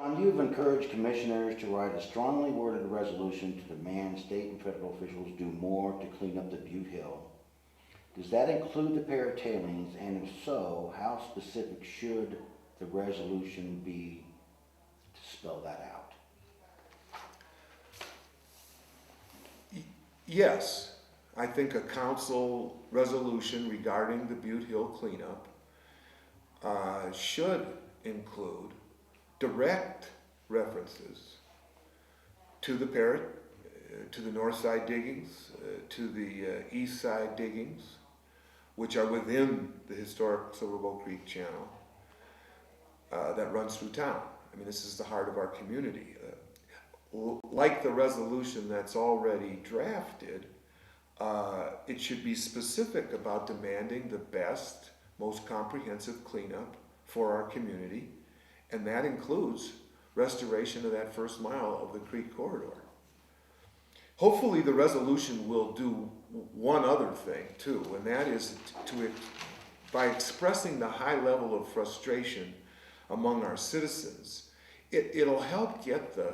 You've encouraged commissioners to write a strongly worded resolution to demand state and federal officials do more to clean up the Butte Hill. Does that include the pair of tailings, and if so, how specific should the resolution be to spell that out? Yes, I think a council resolution regarding the Butte Hill cleanup should include direct references to the Parrot, to the north side diggings, to the east side diggings, which are within the historic Silver Bow Creek channel that runs through town. I mean, this is the heart of our community. Like the resolution that's already drafted, it should be specific about demanding the best, most comprehensive cleanup for our community, and that includes restoration of that first mile of the creek corridor. Hopefully the resolution will do one other thing too, and that is by expressing the high level of frustration among our citizens, it'll help get the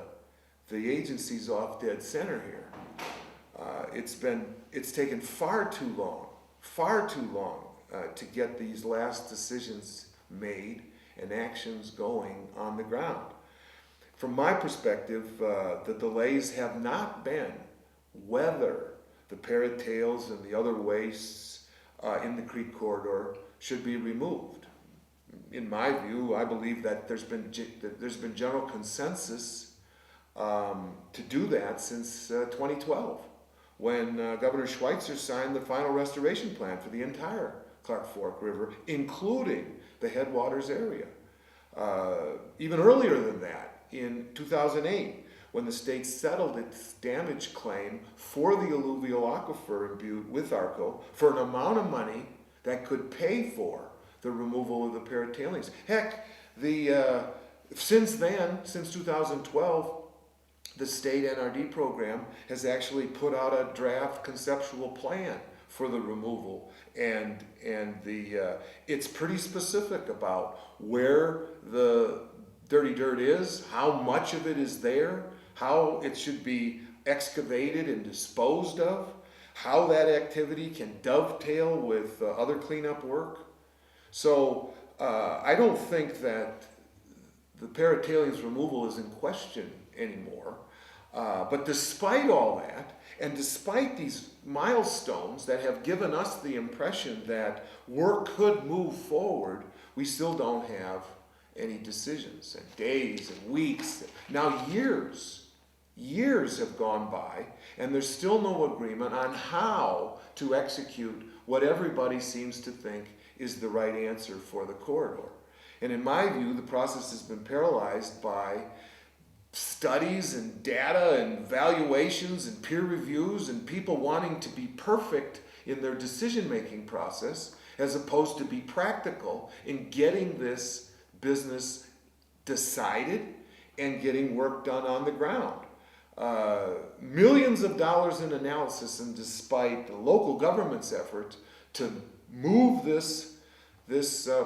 agencies off dead center here. It's taken far too long to get these last decisions made and actions going on the ground. From my perspective, the delays have not been whether the Parrot tails and the other wastes in the creek corridor should be removed. In my view, I believe that there's been general consensus to do that since 2012, when Governor Schweitzer signed the final restoration plan for the entire Clark Fork River, including the headwaters area. Even earlier than that, in 2008, when the state settled its damage claim for the alluvial aquifer in Butte with ARCO for an amount of money that could pay for the removal of the Parrot tailings. Heck, since then, since 2012, the state NRD program has actually put out a draft conceptual plan for the removal, and it's pretty specific about where the dirty dirt is, how much of it is there, how it should be excavated and disposed of, how that activity can dovetail with other cleanup work. So I don't think that the Parrot tailings removal is in question anymore. But despite all that, and despite these milestones that have given us the impression that work could move forward, we still don't have any decisions. And days and weeks, now years have gone by, and there's still no agreement on how to execute what everybody seems to think is the right answer for the corridor. And in my view, the process has been paralyzed by studies and data and valuations and peer reviews and people wanting to be perfect in their decision-making process as opposed to be practical in getting this business decided and getting work done on the ground. Millions of dollars in analysis, and despite the local government's effort to move this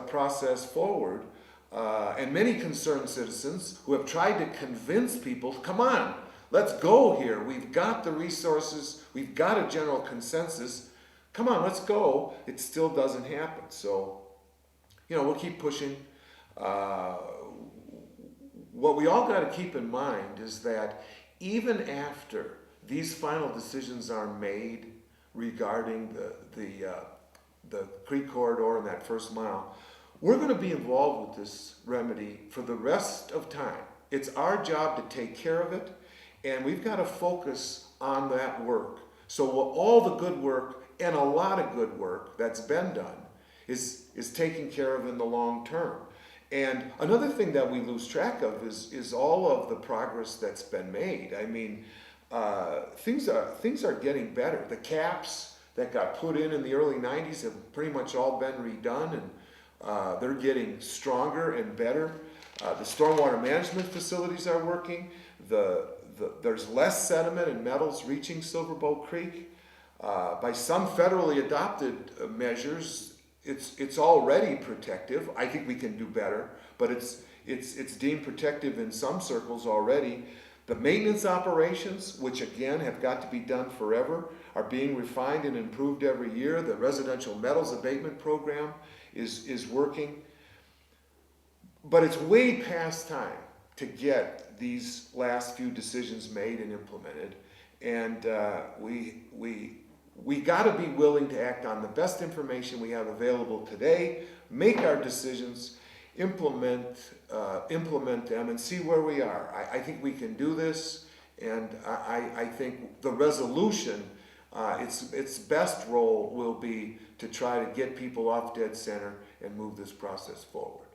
process forward, and many concerned citizens who have tried to convince people, come on, let's go here. We've got the resources. We've got a general consensus. Come on, let's go. It still doesn't happen. So, we'll keep pushing. What we all got to keep in mind is that even after these final decisions are made regarding the creek corridor and that first mile, we're going to be involved with this remedy for the rest of time. It's our job to take care of it, and we've got to focus on that work. So all the good work, and a lot of good work that's been done, is taken care of in the long term. And another thing that we lose track of is all of the progress that's been made. I mean, things are getting better. The caps that got put in the early 90s have pretty much all been redone, and they're getting stronger and better. The stormwater management facilities are working. There's less sediment and metals reaching Silver Bow Creek. By some federally adopted measures, it's already protective. I think we can do better, but It's deemed protective in some circles already. The maintenance operations, which again have got to be done forever, are being refined and improved every year. The residential metals abatement program is working. But it's way past time to get these last few decisions made and implemented. And we got to be willing to act on the best information we have available today, make our decisions, implement them, and see where we are. I think we can do this, and I think the resolution, its best role will be to try to get people off dead center and move this process forward.